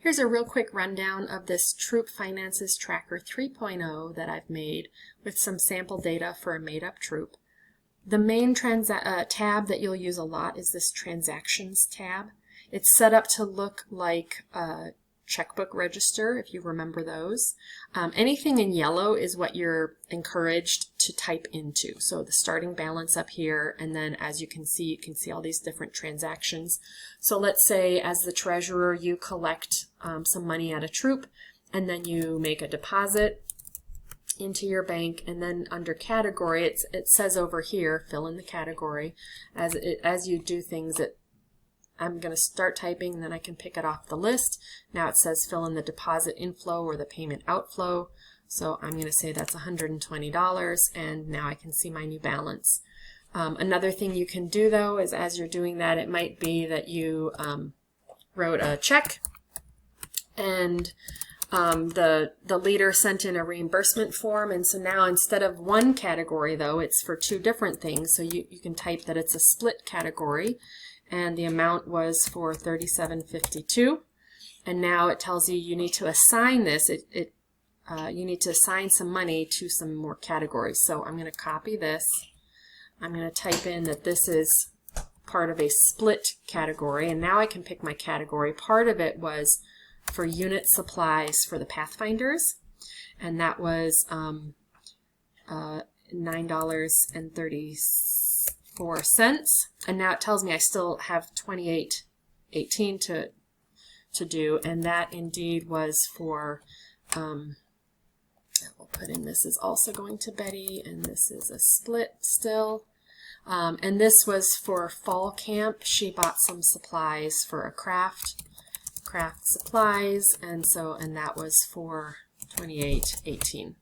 Here's a real quick rundown of this Troop Finances Tracker 3.0 that I've made with some sample data for a made-up troop. The main tab that you'll use a lot is this Transactions tab. It's set up to look like a checkbook register, if you remember those. Anything in yellow is what you're encouraged to type into. So the starting balance up here, and then as you can see all these different transactions. So let's say as the treasurer you collect some money at a troop, and then you make a deposit into your bank, and then under category it says over here, fill in the category. As you do things, I'm going to start typing, and then I can pick it off the list. Now it says fill in the deposit inflow or the payment outflow. So I'm going to say that's $120, and now I can see my new balance. Another thing you can do though is as you're doing that, it might be that you wrote a check, and the leader sent in a reimbursement form, and so now instead of one category though, it's for two different things. So you can type that it's a split category, and the amount was for $37.52, and now it tells you you need to assign this. You need to assign some money to some more categories. So I'm going to copy this. I'm going to type in that this is part of a split category, and now I can pick my category. Part of it was for unit supplies for the Pathfinders, and that was $9.34, and now it tells me I still have $28.18 to do, and that indeed was for we'll put in this is also going to Betty, and this is a split still, and this was for fall camp. She bought some supplies for a craft supplies, and that was for $28.18.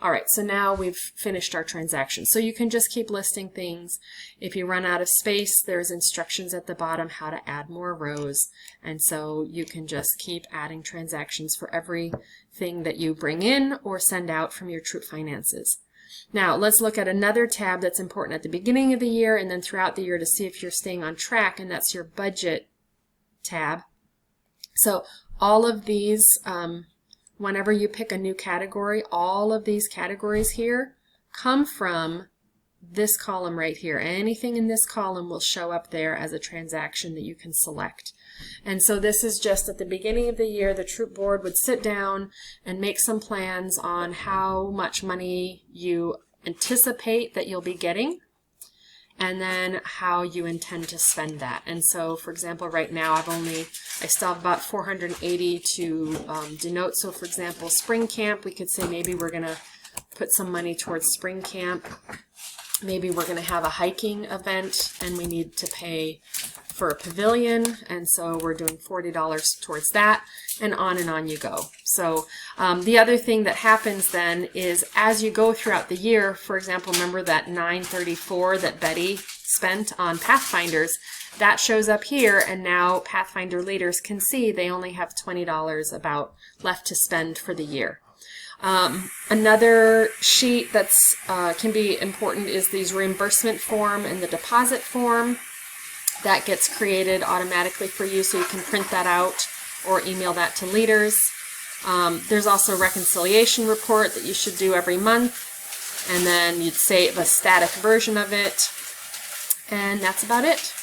All right, so now we've finished our transaction. So you can just keep listing things. If you run out of space, there's instructions at the bottom how to add more rows, and so you can just keep adding transactions for everything that you bring in or send out from your Troop Finances. Now let's look at another tab that's important at the beginning of the year and then throughout the year to see if you're staying on track, and that's your Budget tab. So all of these, whenever you pick a new category, all of these categories here come from this column right here. Anything in this column will show up there as a transaction that you can select. And so this is just at the beginning of the year, the troop board would sit down and make some plans on how much money you anticipate that you'll be getting, and then how you intend to spend that. And so, for example, right now I still have about $480 to denote. So, for example, spring camp, we could say maybe we're going to put some money towards spring camp. Maybe we're going to have a hiking event, and we need to pay for a pavilion, and so we're doing $40 towards that, and on you go. So the other thing that happens then is as you go throughout the year, for example, remember that $9.34 that Betty spent on Pathfinders, that shows up here, and now Pathfinder leaders can see they only have $20 about left to spend for the year. Another sheet that's can be important is these reimbursement form and the deposit form. That gets created automatically for you, so you can print that out or email that to leaders. There's also a reconciliation report that you should do every month, and then you'd save a static version of it, and that's about it.